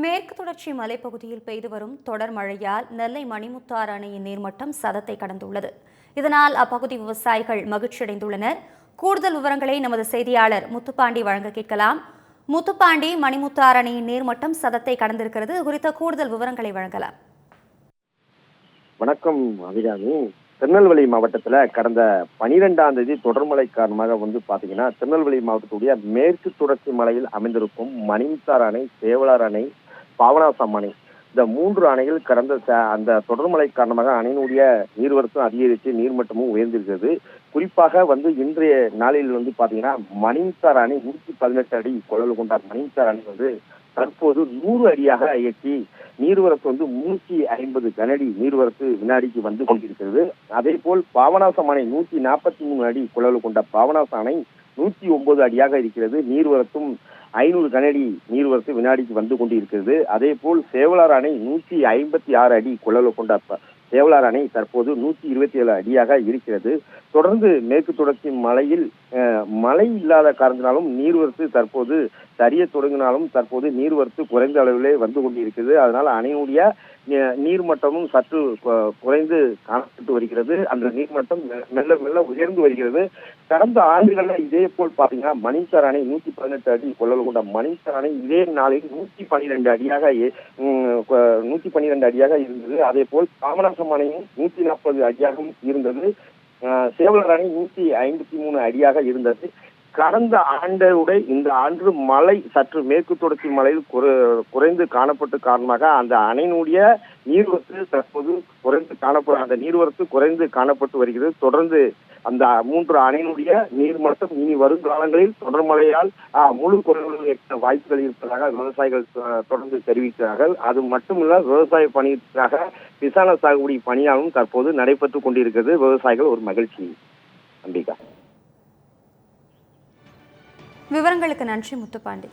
மேற்கு தொடர்ச்சி மலைப்பகுதியில் பெய்து வரும் தொடர் மழையால் நெல்லை மணிமுத்தாறு அணையின் நீர்மட்டம் சதத்தை கடந்துள்ளது. இதனால் அப்பகுதி விவசாயிகள் மகிழ்ச்சியடைந்துள்ளனர். கூடுதல் விவரங்களை நமது செய்தியாளர் முத்துப்பாண்டி வழங்க கேட்கலாம். முத்துப்பாண்டி, மணிமுத்தாறு அணையின் நீர்மட்டம் சதத்தை கடந்திருக்கிறது. குறித்த கூடுதல் விவரங்களை வழங்கலாம். வணக்கம் அபிராமி. திருநெல்வேலி மாவட்டத்துல கடந்த 12ஆம் தேதி தொடர்மழை காரணமாக பாத்தீங்கன்னா திருநெல்வேலி மாவட்டத்துடைய மேற்கு தொடர்ச்சி மலையில் அமைந்திருக்கும் மணிமுத்தாறு அணை, சேவலார் அணை, பாபநாசம் அணை, இந்த 3 அணைகள் கடந்த அந்த தொடர்மழை காரணமாக அணையினுடைய நீர்வரத்தும் அதிகரித்து நீர்மட்டமும் உயர்ந்திருக்கிறது. குறிப்பாக இன்றைய நாளில் பாத்தீங்கன்னா மணிமுத்தாறு அணை 118 அடி கொள்ளளவு கொண்ட மணிமுத்தாறு அணை தற்போது 100 அடியாக எட்டி நீர்வரத்து 350 கனஅடி நீர்வரத்து வினாடிக்கு வந்து கொண்டிருக்கிறது. அதே போல் பாபநாசம் அணை 143 அடி கொள்ளளவு கொண்ட பாபநாசம் அணை 109 அடியாக இருக்கிறது. நீர்வரத்தும் 500 கனஅடி நீர்வரத்து வினாடிக்கு வந்து கொண்டிருக்கிறது. அதே போல் சேவலார் அணை 156 அடி கொள்ளளவு கொண்ட சேவலார் அணை தற்போது 127 அடியாக இருக்கிறது. தொடர்ந்து மேற்கு தொடர்ச்சி மலையில் மழை இல்லாத காரணத்தினாலும் நீர்வரத்து தற்போது சரிய தொடங்கினாலும் தற்போது நீர்வரத்து குறைந்த அளவிலே வந்து கொண்டிருக்கிறது. அதனால் அணையுடைய நீர்மட்டமும் சற்று குறைந்து காணப்பட்டு வருகிறது. அந்த நீர்மட்டம் மெல்ல மெல்ல உயர்ந்து வருகிறது. கடந்த ஆண்டுகளில் இதே போல் பாத்தீங்கன்னா மணிமுத்தாறு அணை 118 அடி கொள்ளளவு கொண்ட மணிமுத்தாறு அணை இதே நாளில் 112 அடியாக இருந்தது. அதே போல் பாபநாசம் அணையும் 140 அடியாகவும் இருந்தது. சேவலார் அணை 153 அடியாக இருந்தது. கடந்த ஆண்டோட இந்த ஆண்டு மழை சற்று மேற்கு தொடர்ச்சி மலையில் குறைந்து காணப்பட்ட காரணமாக அந்த அணையினுடைய நீர்வரத்து தற்போது அந்த நீர்வரத்து குறைந்து காணப்பட்டு வருகிறது. தொடர்ந்து அந்த 3 அணையினுடைய நீர்மட்டம் இனி வரும் காலங்களில் தொடர் மழையால் முழு கொள்ளளவு எட்ட வாய்ப்புகள் இருப்பதாக விவசாயிகள் தொடர்ந்து தெரிவிக்கிறார்கள். அது மட்டுமல்ல, விவசாய பணிக்காக விசான சாகுபடி பணியாலும் தற்போது நடைபெற்றுக் கொண்டிருக்கிறது. விவசாயிகள் ஒரு மகிழ்ச்சி. அம்பிகா, விவரங்களுக்கு நன்றி முத்துப்பாண்டி.